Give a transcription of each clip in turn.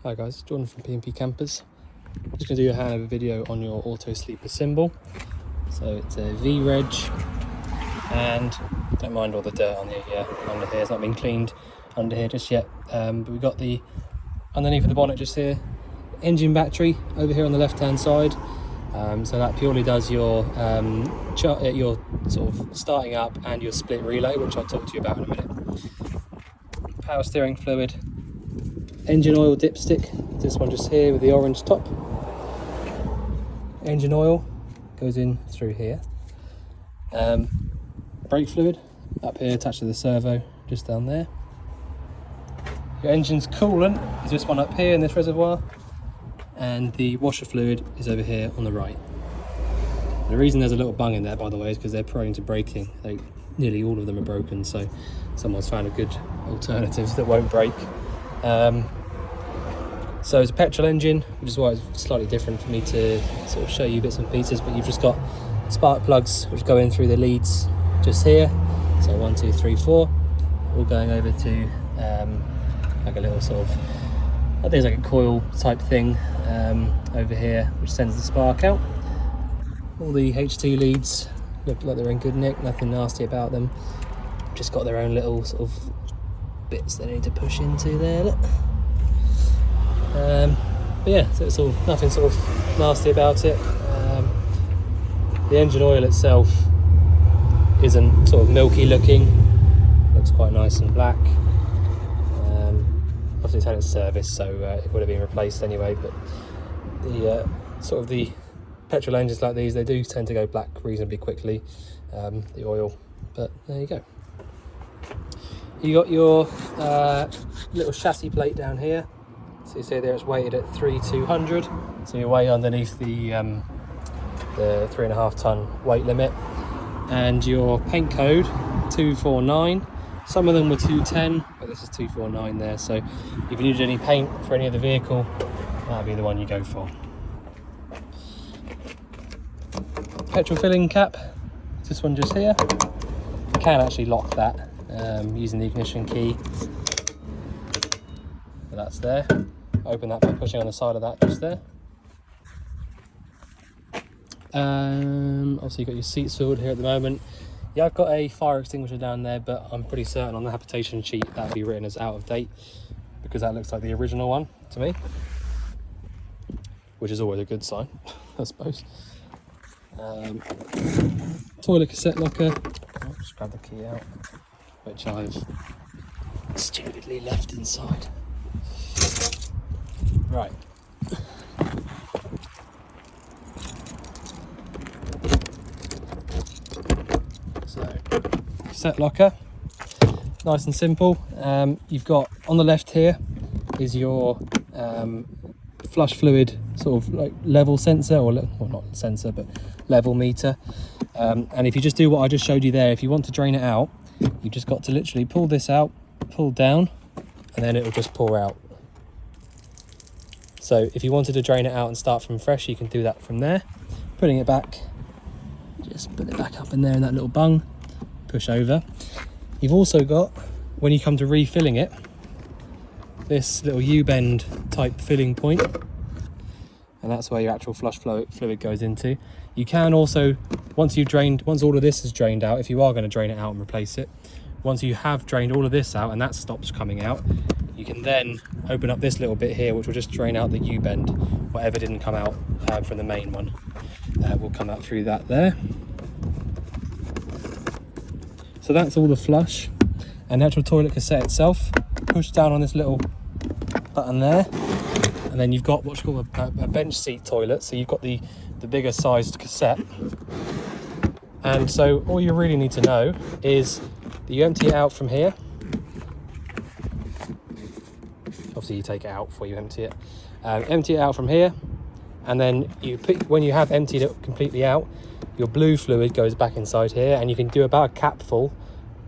Hi guys, Jordan from P&P Campers. Just going to do a handover video on your Autosleeper symbol. So it's a V-reg, and don't mind all the dirt on the under here. It's not been cleaned under here just yet. But we've got the underneath of the bonnet just here, engine battery over here on the left-hand side. So that purely does your sort of starting up and your split relay, which I'll talk to you about in a minute. Power steering fluid, engine oil dipstick, this one just here with the orange top. Engine oil goes in through here. Brake fluid up here attached to the servo, just down there. Your engine's coolant is this one up here in this reservoir, and the washer fluid is over here on the right. The reason there's a little bung in there, by the way, is because they're prone to breaking. Nearly all of them are broken, so someone's found a good alternative that won't break. So it's a petrol engine, which is why it's slightly different for me to sort of show you bits and pieces, but you've just got spark plugs which go in through the leads just here. So 1, 2, 3, 4, all going over to like a little sort of, I think it's like a coil type thing over here, which sends the spark out. All the H2 leads look like they're in good nick, nothing nasty about them. Just got their own little sort of bits they need to push into there, look. But yeah, so it's all nothing sort of nasty about it. The engine oil itself isn't sort of milky looking, looks quite nice and black. Obviously it's had its service, so it would have been replaced anyway, but the sort of the petrol engines like these, they do tend to go black reasonably quickly, the oil, but there you go. You got your little chassis plate down here. So you see there it's weighted at 3,200, so you're way underneath the 3.5 ton weight limit. And your paint code 249. Some of them were 210, but this is 249 there. So if you needed any paint for any of the vehicle, that'll be the one you go for. Petrol filling cap, this one just here. You can actually lock that using the ignition key. But that's there. Open that by pushing on the side of that just there. Obviously you've got your seats filled here at the moment. Yeah, I've got a fire extinguisher down there, but I'm pretty certain on the habitation sheet that'll be written as out of date, because that looks like the original one to me, which is always a good sign, I suppose. Toilet cassette locker. I'll just grab the key out, which I've stupidly left inside. Right. So, cassette locker, nice and simple. You've got on the left here is your flush fluid sort of like level sensor, or well, not sensor, but level meter. And if you just do what I just showed you there, if you want to drain it out, you've just got to literally pull this out, pull down, and then it will just pour out. So if you wanted to drain it out and start from fresh, you can do that from there. Putting it back, just put it back up in there in that little bung, push over. You've also got, when you come to refilling it, this little U-bend type filling point, and that's where your actual flush fluid goes into. You can also, once all of this is drained out, if you are going to drain it out and replace it, once you have drained all of this out and that stops coming out, you can then open up this little bit here, which will just drain out the U-bend. Whatever didn't come out from the main one will come out through that there. So that's all the flush. And the actual toilet cassette itself, push down on this little button there, and then you've got what's called a bench seat toilet. So you've got the bigger sized cassette. And so all you really need to know is that you empty it out from here. Obviously you take it out before you empty it. Empty it out from here, and then when you have emptied it completely out, your blue fluid goes back inside here, and you can do about a capful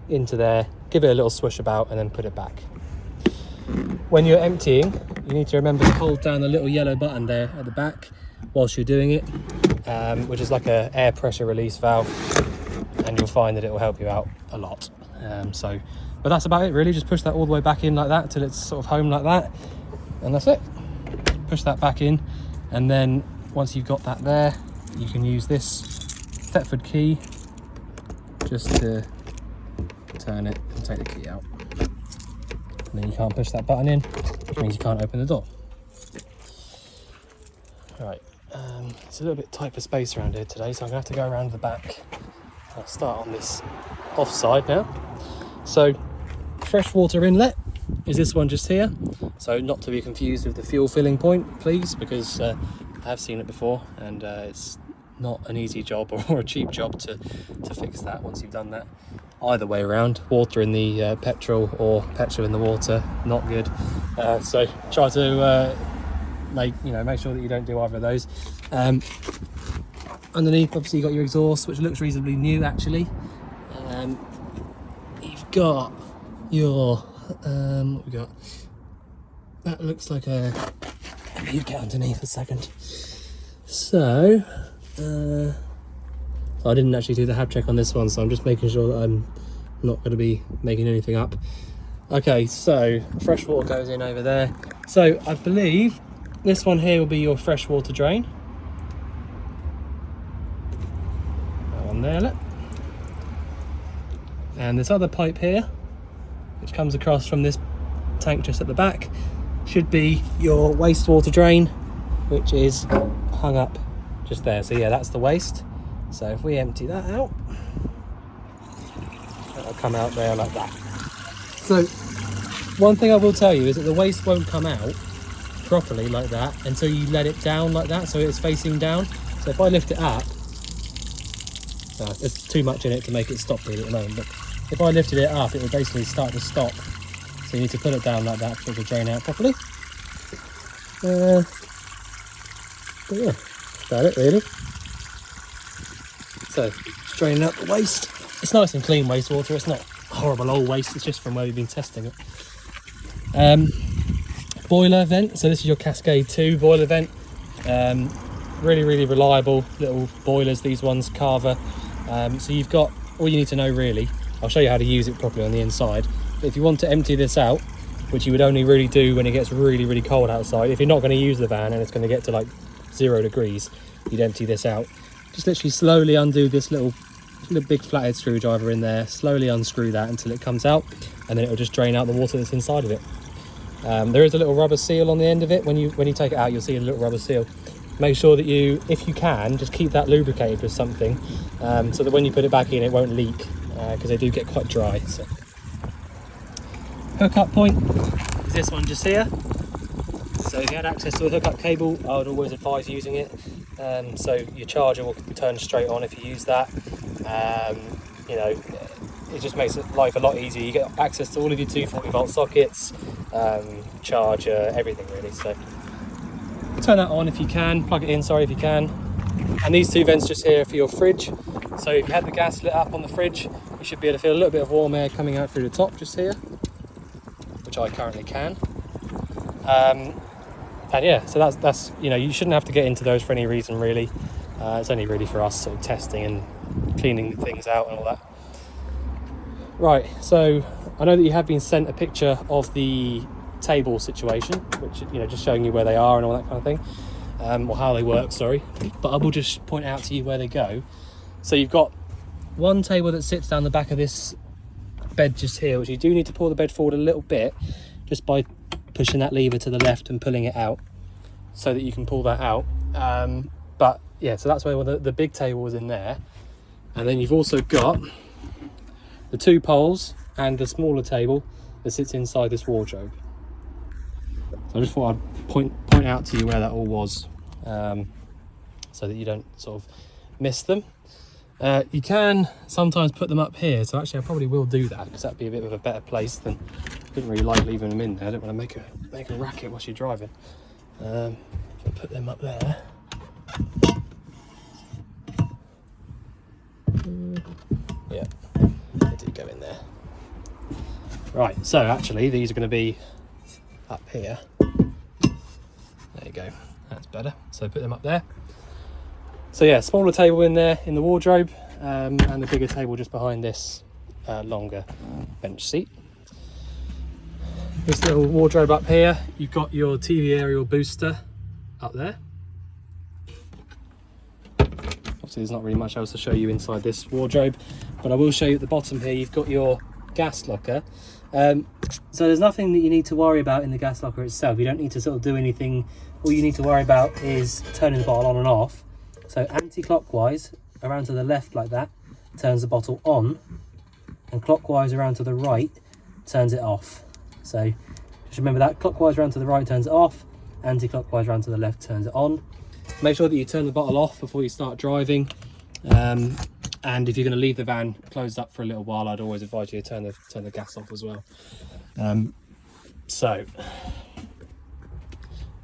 into there, give it a little swish about, and then put it back. When you're emptying, you need to remember to hold down the little yellow button there at the back whilst you're doing it, which is like a air pressure release valve, and you'll find that it will help you out a lot. But that's about it really. Just push that all the way back in like that till it's sort of home like that, and that's it. push that back in, and then once you've got that there, you can use this Thetford key just to turn it and take the key out. And then you can't push that button in, which means you can't open the door. Right, it's a little bit tight for space around here today, so I'm going to have to go around the back. I'll start on this off side now. So, freshwater inlet is this one just here. So not to be confused with the fuel filling point, please, because I have seen it before, and it's not an easy job or a cheap job to fix that once you've done that. Either way around, water in the petrol or petrol in the water, not good. So try to make sure that you don't do either of those. Underneath, obviously, you've got your exhaust, which looks reasonably new actually. You've got your what we got? That looks like a. Let me get underneath a second. So, I didn't actually do the hab check on this one, so I'm just making sure that I'm not going to be making anything up. Okay, so freshwater goes in over there. So I believe this one here will be your freshwater drain. That one there, look. And this other pipe here, which comes across from this tank just at the back, should be your wastewater drain, which is hung up just there. So yeah, that's the waste. So if we empty that out, that'll come out there like that. So one thing I will tell you is that the waste won't come out properly like that until you let it down like that, so it's facing down. So if I lift it up, there's too much in it to make it stop really at the moment, but if I lifted it up, it would basically start to stop. So you need to put it down like that for it to drain out properly. But yeah, that's about it really. So, draining out the waste. It's nice and clean wastewater, it's not horrible old waste, it's just from where we've been testing it. Boiler vent, so this is your Cascade 2 boiler vent. Really reliable little boilers, these ones, Carver. So you've got, all you need to know really, I'll show you how to use it properly on the inside. But if you want to empty this out, which you would only really do when it gets really cold outside, if you're not going to use the van and it's going to get to like 0 degrees, you'd empty this out. Just literally slowly undo this little big flathead screwdriver in there, slowly unscrew that until it comes out, and then it will just drain out the water that's inside of it. There is a little rubber seal on the end of it. When you take it out, you'll see a little rubber seal. Make sure that you, if you can, just keep that lubricated with something, so that when you put it back in, it won't leak, because they do get quite dry. So. Hookup point is this one just here. So if you had access to a hookup cable, I would always advise using it. So your charger will turn straight on if you use that. It just makes life a lot easier. You get access to all of your 240 volt sockets, charger, everything really. So turn that on if you can, plug it in, if you can. And these two vents just here are for your fridge. So if you had the gas lit up on the fridge, you should be able to feel a little bit of warm air coming out through the top just here, which I currently can. And yeah, so that's you shouldn't have to get into those for any reason really. It's only really for us sort of testing and cleaning things out and all that. Right, so I know that you have been sent a picture of the table situation, which just showing you where they are and all that kind of thing, or how they work, sorry. But I will just point out to you where they go. So you've got one table that sits down the back of this bed just here, which you do need to pull the bed forward a little bit, just by pushing that lever to the left and pulling it out, so that you can pull that out. But yeah, so that's where the big table was in there. And then you've also got the 2 poles and the smaller table that sits inside this wardrobe. So I just thought I'd point out to you where that all was, so that you don't sort of miss them. You can sometimes put them up here, so actually I probably will do that, because that'd be a bit of a better place than, I didn't really like leaving them in there. I don't want to make a racket whilst you're driving. So I'll put them up there. Yeah, they do go in there. Right, so actually these are going to be up here. There you go, that's better. So put them up there. So yeah, smaller table in there in the wardrobe, and the bigger table just behind this longer bench seat. This little wardrobe up here, you've got your TV aerial booster up there. Obviously there's not really much else to show you inside this wardrobe, but I will show you at the bottom here you've got your gas locker. So there's nothing that you need to worry about in the gas locker itself. You don't need to sort of do anything. All you need to worry about is turning the bottle on and off. So anti-clockwise around to the left like that turns the bottle on, and clockwise around to the right turns it off. So just remember that, clockwise around to the right turns it off, anti-clockwise around to the left turns it on. Make sure that you turn the bottle off before you start driving, and if you're going to leave the van closed up for a little while, I'd always advise you to turn the gas off as well. So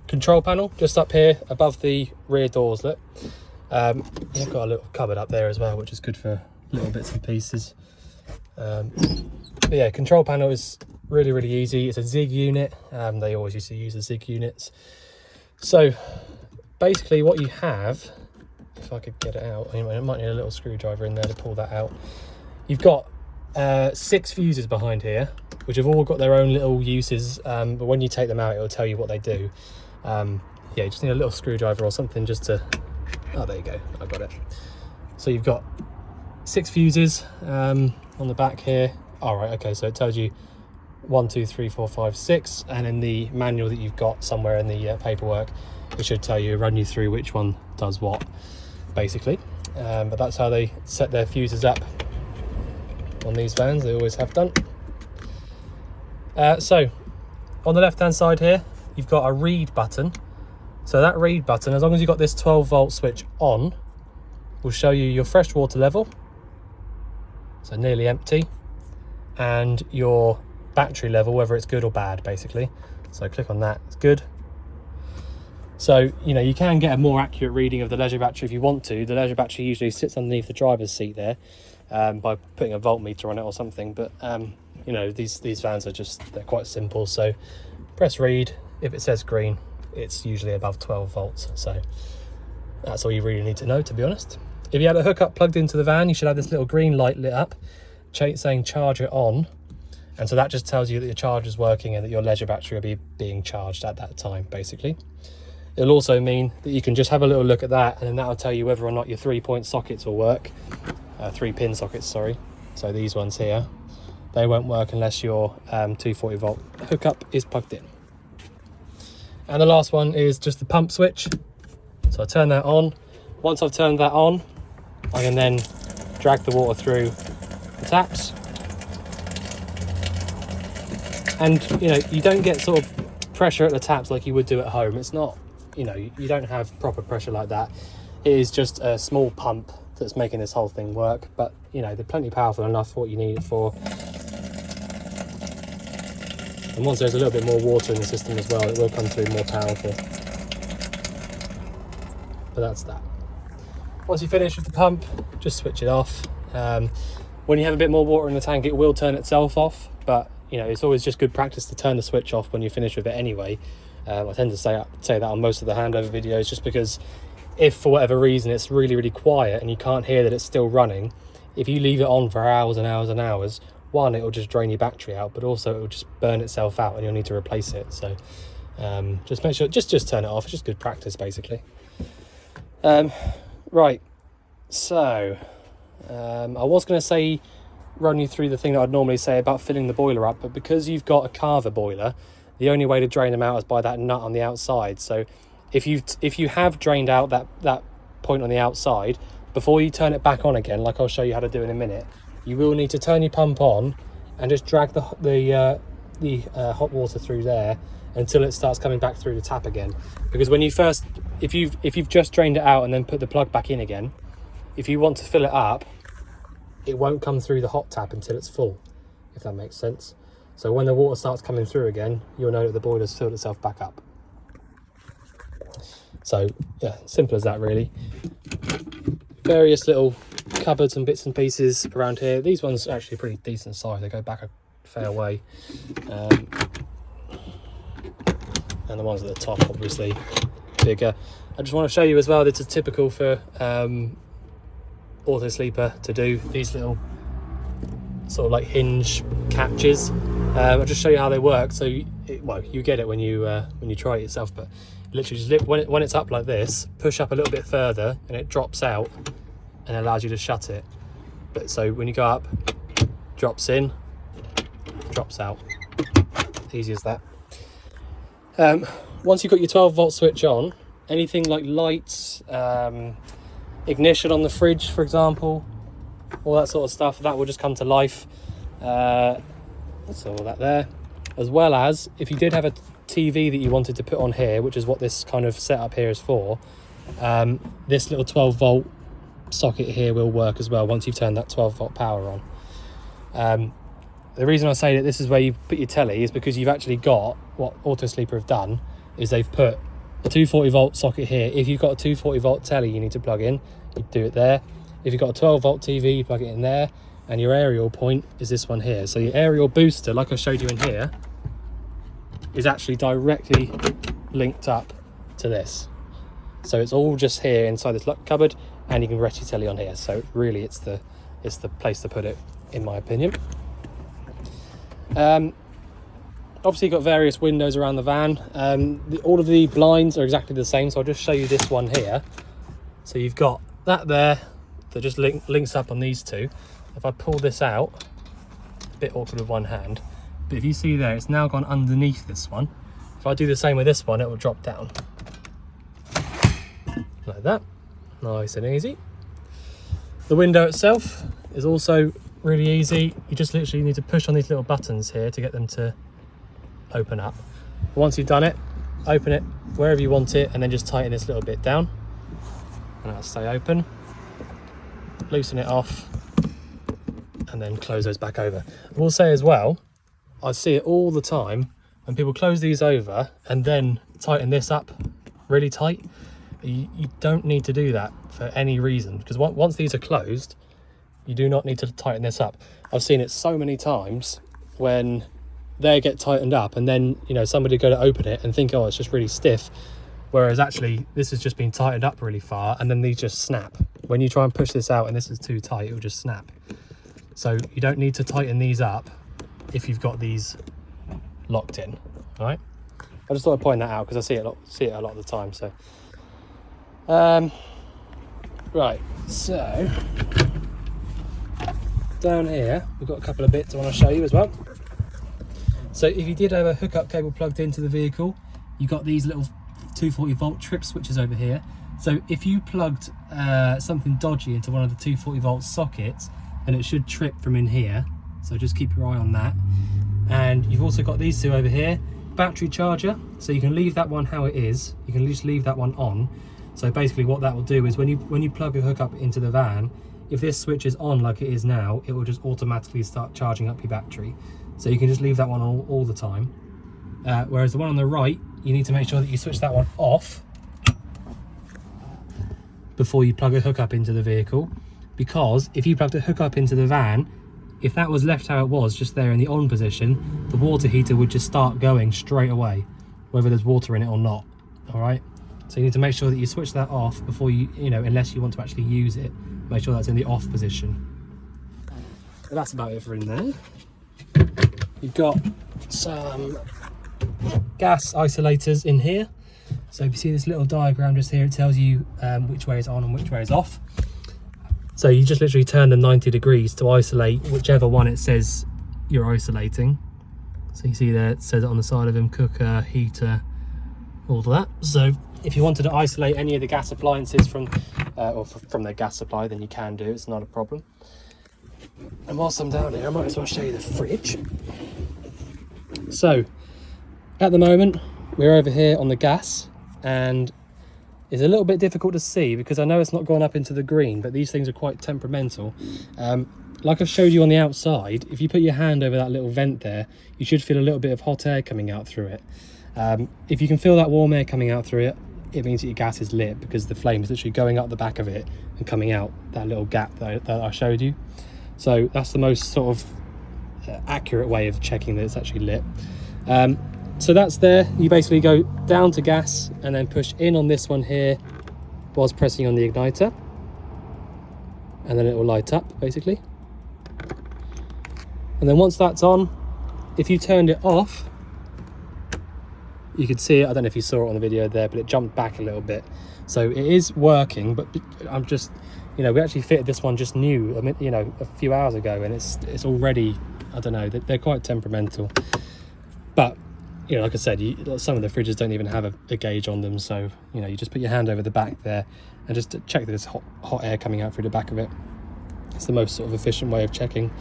control panel just up here above the rear doors. Look, you've got a little cupboard up there as well, which is good for little bits and pieces. But yeah, control panel is really easy. It's a Zig unit. They always used to use the Zig units. So basically what you have, if I could get it out, I might need a little screwdriver in there to pull that out. You've got 6 fuses behind here, which have all got their own little uses, but when you take them out, it'll tell you what they do. Yeah, you just need a little screwdriver or something just to, oh, there you go, I got it. So you've got 6 fuses on the back here. All right, okay, so it tells you 1, 2, 3, 4, 5, 6, and in the manual that you've got somewhere in the paperwork, it should tell you, run you through which one does what, basically. But that's how they set their fuses up on these vans. They always have done. So on the left hand side here, you've got a read button. So that read button, as long as you've got this 12 volt switch on, will show you your fresh water level, so nearly empty, and your battery level, whether it's good or bad, basically. So click on that, it's good. So, you know, you can get a more accurate reading of the leisure battery if you want to. The leisure battery usually sits underneath the driver's seat there, by putting a voltmeter on it or something. But, you know, these vans are just, they're quite simple. So press read. If it says green, it's usually above 12 volts. So that's all you really need to know, to be honest. If you had a hookup plugged into the van, you should have this little green light lit up saying charger on. And so that just tells you that your charger's working and that your leisure battery will be being charged at that time, basically. It'll also mean that you can just have a little look at that, and then that'll tell you whether or not your 3-point sockets will work. 3-pin sockets, sorry. So these ones here, they won't work unless your 240 volt hookup is plugged in. And the last one is just the pump switch. So I turn that on. Once I've turned that on, I can then drag the water through the taps. And, you know, you don't get sort of pressure at the taps like you would do at home. It's not, you know, you don't have proper pressure like that. It is just a small pump that's making this whole thing work, but you know, they're plenty powerful enough for what you need it for. And once there's a little bit more water in the system as well, it will come through more powerful. But that's that. Once you finish with the pump, just switch it off. When you have a bit more water in the tank, it will turn itself off, but you know, it's always just good practice to turn the switch off when you finish with it anyway. I tend to say that on most of the handover videos, just because if for whatever reason it's really quiet and you can't hear that it's still running, if you leave it on for hours and hours and hours, one, it will just drain your battery out, but also it will just burn itself out and you'll need to replace it. So just make sure, just turn it off. It's just good practice, basically. Right, so I was going to say run you through the thing that I'd normally say about filling the boiler up, but because you've got a Carver boiler, the only way to drain them out is by that nut on the outside. So if you have drained out that point on the outside, before you turn it back on again, like I'll show you how to do in a minute, you will need to turn your pump on and just drag the hot water through there until it starts coming back through the tap again. Because when you first, if you've just drained it out and then put the plug back in again, if you want to fill it up, it won't come through the hot tap until it's full, if that makes sense. So when the water starts coming through again, you'll know that the boiler's filled itself back up. So yeah, simple as that really. Various little cupboards and bits and pieces around here. These ones are actually pretty decent size. They go back a fair way. And the ones at the top, obviously, bigger. I just want to show you as well, this is typical for Autosleeper to do. These little sort of like hinge catches. I'll just show you how they work. So well, you get it when you try it yourself, but literally just when it's up like this, push up a little bit further and it drops out and allows you to shut it. But so when you go up, drops in, drops out. Easy as that. Once you've got your 12-volt switch on, anything like lights, ignition on the fridge, for example, all that sort of stuff, that will just come to life. That's all that there. As well as, if you did have a TV that you wanted to put on here, which is what this kind of setup here is for, this little 12-volt socket here will work as well once you've turned that 12-volt power on. The reason I say that this is where you put your telly is because you've actually got, what Autosleeper have done is they've put a 240-volt socket here. If you've got a 240-volt telly you need to plug in, you do it there. If you've got a 12-volt TV, you plug it in there. And your aerial point is this one here. So your aerial booster, like I showed you in here, is actually directly linked up to this. So it's all just here inside this cupboard, and you can rest your telly on here. So really it's the place to put it, in my opinion. Obviously you've got various windows around the van. All of the blinds are exactly the same, so I'll just show you this one here. So you've got that there that just links up on these two. If I pull this out, it's a bit awkward with one hand, but if you see there, it's now gone underneath this one. If I do the same with this one, it will drop down. Like that. Nice and easy. The window itself is also really easy. You just literally need to push on these little buttons here to get them to open up. Once you've done it, open it wherever you want it, and then just tighten this little bit down. And that'll stay open. Loosen it off. And then close those back over. I will say as well, I see it all the time when people close these over and then tighten this up really tight. You don't need to do that for any reason, because once these are closed, you do not need to tighten this up. I've seen it so many times when they get tightened up and then, you know, somebody go to open it and think, oh, it's just really stiff, whereas actually this has just been tightened up really far, and then these just snap. When you try and push this out and this is too tight, it will just snap. So you don't need to tighten these up if you've got these locked in. All right. I just thought I'd point that out because I see it a lot of the time. So, right. So down here we've got a couple of bits I want to show you as well. So if you did have a hookup cable plugged into the vehicle, you got these little 240-volt trip switches over here. So if you plugged something dodgy into one of the 240-volt sockets, and it should trip from in here, so just keep your eye on that. And you've also got these two over here, battery charger, so you can leave that one how it is, you can just leave that one on. So basically what that will do is when you plug your hookup into the van, if this switch is on like it is now, it will just automatically start charging up your battery. So you can just leave that one on all the time. Whereas the one on the right, you need to make sure that you switch that one off before you plug a hookup into the vehicle. Because if you plugged a hookup into the van, if that was left how it was, just there in the on position, the water heater would just start going straight away, whether there's water in it or not. All right. So you need to make sure that you switch that off before you know, unless you want to actually use it, make sure that's in the off position. So that's about it for in there. You've got some gas isolators in here. So if you see this little diagram just here, it tells you which way is on and which way is off. So you just literally turn them 90 degrees to isolate whichever one it says you're isolating. So you see there, it says it on the side of them, cooker, heater, all of that. So if you wanted to isolate any of the gas appliances from their gas supply, then you can do, it's not a problem. And whilst I'm down here, I might as well show you the fridge. So at the moment, we're over here on the gas, and it's a little bit difficult to see because I know it's not gone up into the green, but these things are quite temperamental. Like I've showed you on the outside, if you put your hand over that little vent there, you should feel a little bit of hot air coming out through it. If you can feel that warm air coming out through it, it means that your gas is lit, because the flame is literally going up the back of it and coming out that little gap that I showed you. So that's the most sort of accurate way of checking that it's actually lit. So that's there. You basically go down to gas and then push in on this one here whilst pressing on the igniter, and then it will light up basically. And then once that's on, if you turned it off, you could see it. I don't know if you saw it on the video there, but it jumped back a little bit. So it is working, but I'm just, you know, we actually fitted this one just new, I mean, you know, a few hours ago, and it's already, I don't know, they're quite temperamental. But, you know, like I said, some of the fridges don't even have a gauge on them. So, you know, you just put your hand over the back there and just check that there's hot air coming out through the back of it. It's the most sort of efficient way of checking.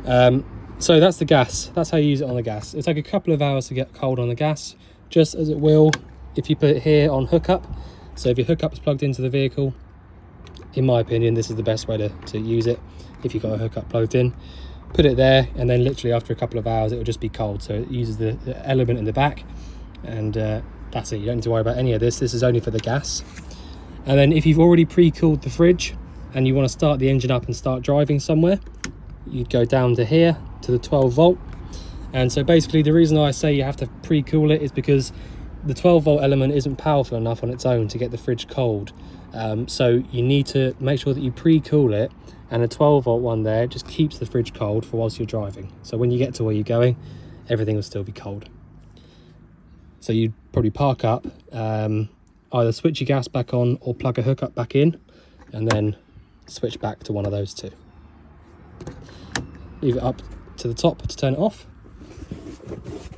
So that's the gas. That's how you use it on the gas. It'll take a couple of hours to get cold on the gas, just as it will if you put it here on hookup. So if your hookup is plugged into the vehicle, in my opinion, this is the best way to use it. If you've got a hookup plugged in, put it there, and then literally after a couple of hours it will just be cold. So it uses the element in the back, and that's it. You don't need to worry about any of this. This is only for the gas. And then if you've already pre-cooled the fridge and you want to start the engine up and start driving somewhere, you'd go down to here to the 12 volt. And so basically the reason I say you have to pre-cool it is because the 12 volt element isn't powerful enough on its own to get the fridge cold. So you need to make sure that you pre-cool it, and a 12 volt one there just keeps the fridge cold for whilst you're driving. So when you get to where you're going, everything will still be cold. So you'd probably park up, either switch your gas back on or plug a hookup back in, and then switch back to one of those two. Leave it up to the top to turn it off.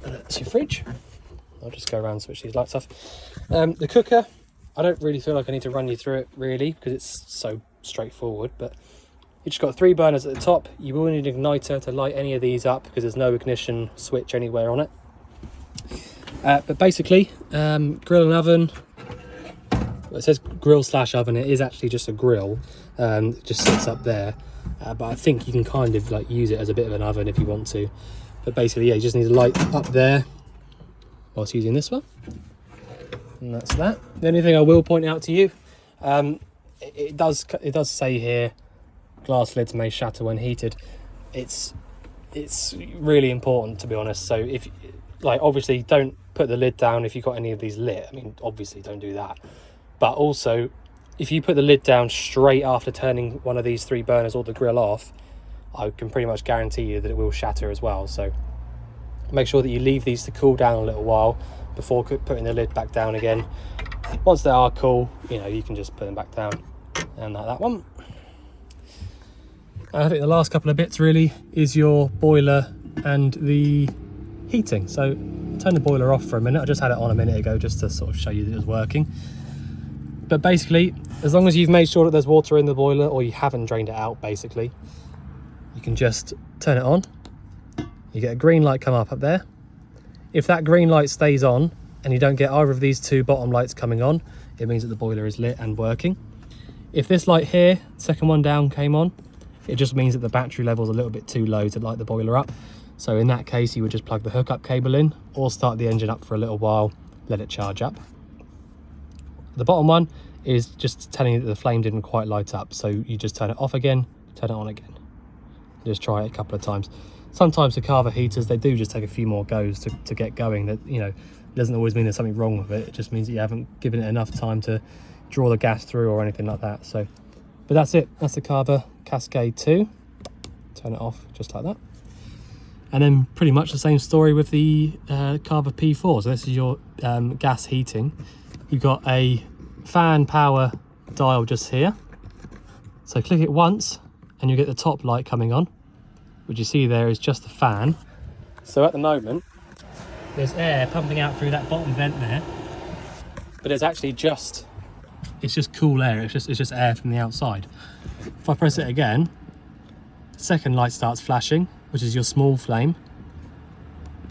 And that's your fridge. I'll just go around and switch these lights off. The cooker, I don't really feel like I need to run you through it really, because it's so straightforward, but you've just got 3 burners at the top. You will need an igniter to light any of these up because there's no ignition switch anywhere on it. But basically, grill and oven. Well, it says grill / oven. It is actually just a grill. It just sits up there. But I think you can kind of like use it as a bit of an oven if you want to. But basically, yeah, you just need a light up there whilst using this one. And that's that. The only thing I will point out to you, it does say here, glass lids may shatter when heated. It's really important, to be honest. So if, like, obviously don't put the lid down if you've got any of these lit. I mean, obviously don't do that. But also, if you put the lid down straight after turning one of these 3 burners or the grill off, I can pretty much guarantee you that it will shatter as well. So make sure that you leave these to cool down a little while before putting the lid back down again. Once they are cool, you know, you can just put them back down. And like that one. And I think the last couple of bits really is your boiler and the heating. So turn the boiler off for a minute. I just had it on a minute ago just to sort of show you that it was working. But basically, as long as you've made sure that there's water in the boiler, or you haven't drained it out, basically, you can just turn it on. You get a green light come up there. If that green light stays on and you don't get either of these 2 bottom lights coming on, it means that the boiler is lit and working. If this light here, second one down, came on, it just means that the battery level is a little bit too low to light the boiler up. So in that case, you would just plug the hookup cable in or start the engine up for a little while, let it charge up. The bottom one is just telling you that the flame didn't quite light up. So you just turn it off again, turn it on again. Just try it a couple of times. Sometimes the Carver heaters, they do just take a few more goes to get going. That, you know, doesn't always mean there's something wrong with it. It just means that you haven't given it enough time to draw the gas through or anything like that. So, but that's it. That's the Carver Cascade 2. Turn it off just like that. And then pretty much the same story with the Carver P4. So this is your gas heating. You've got a fan power dial just here. So click it once and you get the top light coming on. What you see there is just the fan. So at the moment, there's air pumping out through that bottom vent there, but it's actually just cool air. It's just air from the outside. If I press it again, the second light starts flashing, which is your small flame.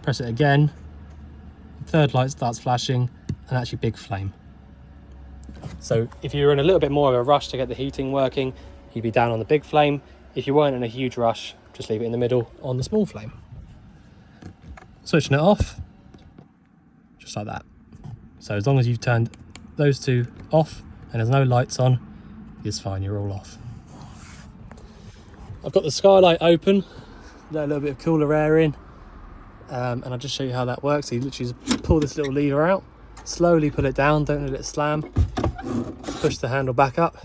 Press it again, the third light starts flashing, and that's your big flame. So if you're in a little bit more of a rush to get the heating working, you'd be down on the big flame. If you weren't in a huge rush, just leave it in the middle on the small flame. Switching it off, just like that. So as long as you've turned those 2 off and there's no lights on, it's fine, you're all off. I've got the Skylight open, let a little bit of cooler air in, and I'll just show you how that works. So you literally just pull this little lever out, slowly pull it down, don't let it slam, push the handle back up,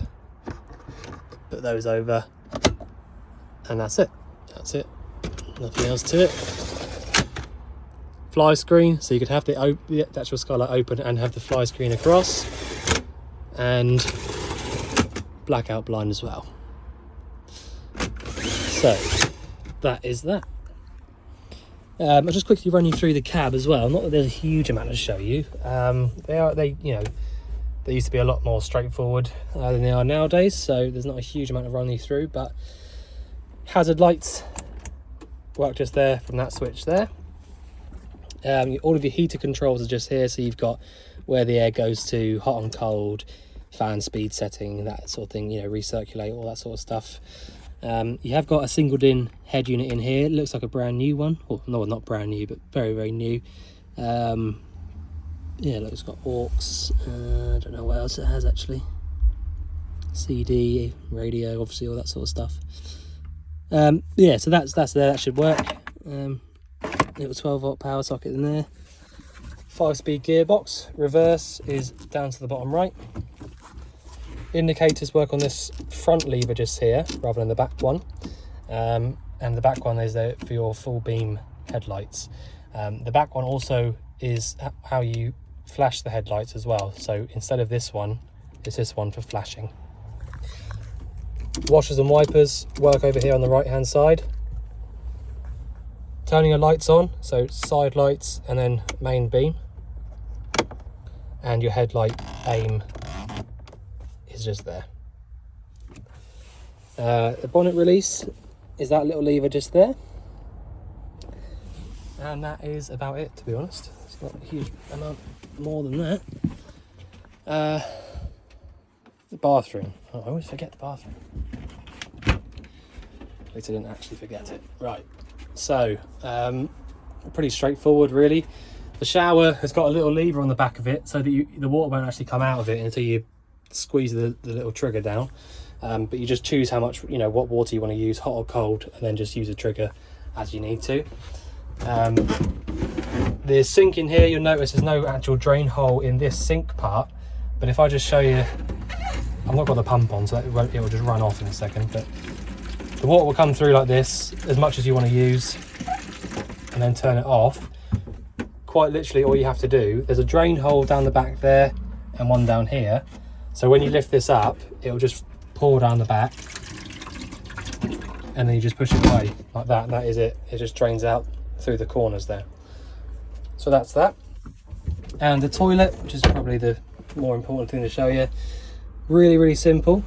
put those over, and that's it. That's it, nothing else to it. fly screen, so you could have the actual skylight open and have the fly screen across, and blackout blind as well. So that is that. I'll just quickly run you through the cab as well. Not that there's a huge amount to show you. They used to be a lot more straightforward than they are nowadays, so there's not a huge amount to run you through. But hazard lights work just there from that switch there. All of your heater controls are just here, so you've got where the air goes to, hot and cold, fan speed setting, that sort of thing, you know, recirculate, all that sort of stuff. You have got a singled in head unit in here. It looks like a brand new one, or no, not brand new, but very, very new. Yeah, look, it's got aux, I don't know what else it has actually, CD, radio, obviously, all that sort of stuff. Yeah, so that's there, that should work. Little 12-volt power socket in there. 5-speed gearbox. Reverse is down to the bottom right. Indicators work on this front lever just here rather than the back one, and the back one is there for your full beam headlights. The back one also is how you flash the headlights as well, so instead of this one, it's this one for flashing. Washers and wipers work over here on the right hand side. Turning your lights on, so side lights and then main beam, and your headlight aim is just there. The bonnet release is that little lever just there, and that is about it, to be honest. It's not a huge amount more than that. The bathroom. Oh, I always forget the bathroom. At least I didn't actually forget it. Right, so pretty straightforward really. The shower has got a little lever on the back of it so that the water won't actually come out of it until you squeeze the little trigger down, but you just choose how much, you know, what water you want to use, hot or cold, and then just use the trigger as you need to. The sink in here, you'll notice there's no actual drain hole in this sink part, but if I just show you, I've not got the pump on, so it will just run off in a second, but the water will come through like this as much as you want to use and then turn it off. Quite literally all you have to do, there's a drain hole down the back there and one down here, so when you lift this up it'll just pour down the back and then you just push it away like that, and that is it. It just drains out through the corners there. So that's that. And the toilet, which is probably the more important thing to show you, really, really simple.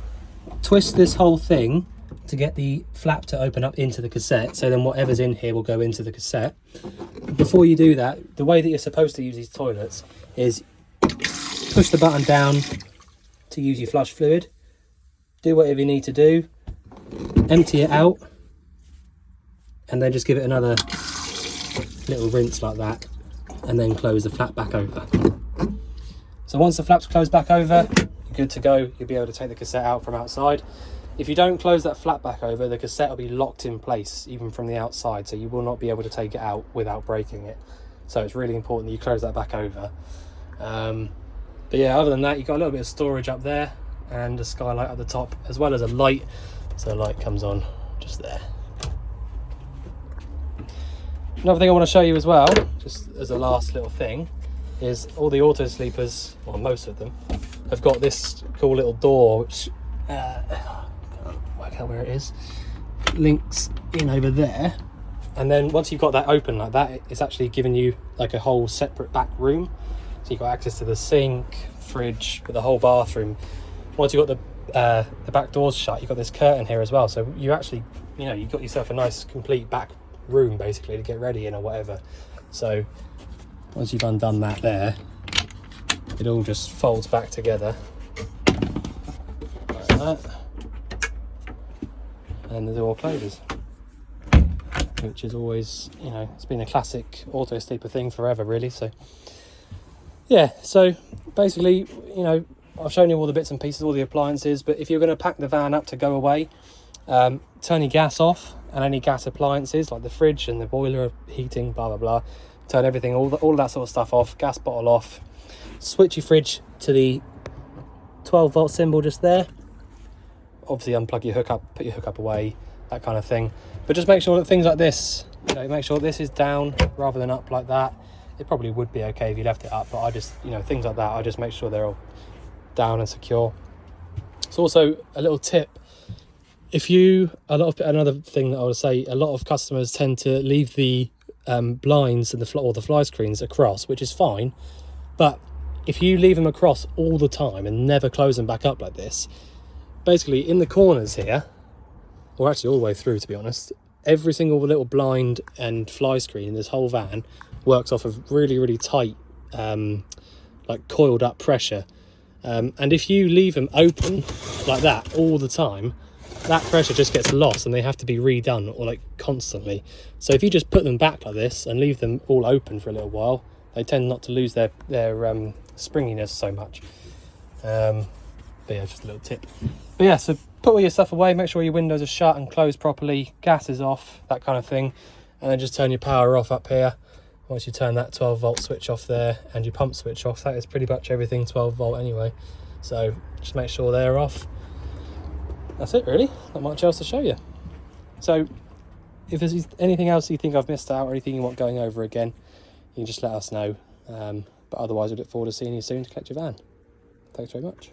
Twist this whole thing to get the flap to open up into the cassette, so then whatever's in here will go into the cassette. Before you do that, the way that you're supposed to use these toilets is push the button down to use your flush fluid, do whatever you need to do, empty it out, and then just give it another little rinse like that, and then close the flap back over. So once the flap's closed back over, you're good to go. You'll be able to take the cassette out from outside. If you don't close that flap back over, the cassette will be locked in place even from the outside, so you will not be able to take it out without breaking it. So it's really important that you close that back over. But yeah, other than that, you've got a little bit of storage up there and a skylight at the top, as well as a light, so the light comes on just there. Another thing I want to show you as well, just as a last little thing, is all the Autosleepers, or most of them, have got this cool little door which can't work out where it is, links in over there, and then once you've got that open like that, it's actually giving you like a whole separate back room, so you've got access to the sink, fridge, with the whole bathroom. Once you've got the back doors shut, you've got this curtain here as well, so you actually, you know, you've got yourself a nice complete back room basically to get ready in or whatever. So once you've undone that there, it all just folds back together like that, and the door closes, which is always, you know, it's been a classic Autosleeper thing forever really. So yeah, so basically, you know, I've shown you all the bits and pieces, all the appliances, but if you're going to pack the van up to go away, turn your gas off and any gas appliances like the fridge and the boiler, heating, blah blah blah, turn everything, all that sort of stuff off, gas bottle off, switch your fridge to the 12-volt symbol just there, obviously unplug your hookup, put your hookup away, that kind of thing. But just make sure that things like this, you know, make sure this is down rather than up like that, It probably would be okay if you left it up, but I just, you know, things like that, I just make sure they're all down and secure. It's also a little tip. If you, another thing that I would say, a lot of customers tend to leave the blinds and the fly screens across, which is fine, but if you leave them across all the time and never close them back up like this, basically in the corners here, or actually all the way through, to be honest, every single little blind and fly screen in this whole van works off of really, really tight, like coiled up pressure. And if you leave them open like that all the time, that pressure just gets lost and they have to be redone, or like constantly. So if you just put them back like this and leave them all open for a little while, they tend not to lose their springiness so much. But yeah, just a little tip. But yeah, so put all your stuff away, make sure your windows are shut and closed properly, gas is off, that kind of thing, and then just turn your power off up here. Once you turn that 12 volt switch off there and your pump switch off, that is pretty much everything 12 volt anyway. So just make sure they're off. That's it really, not much else to show you. So if there's anything else you think I've missed out or anything you want going over again, you can just let us know. But otherwise, we look forward to seeing you soon to collect your van. Thanks very much.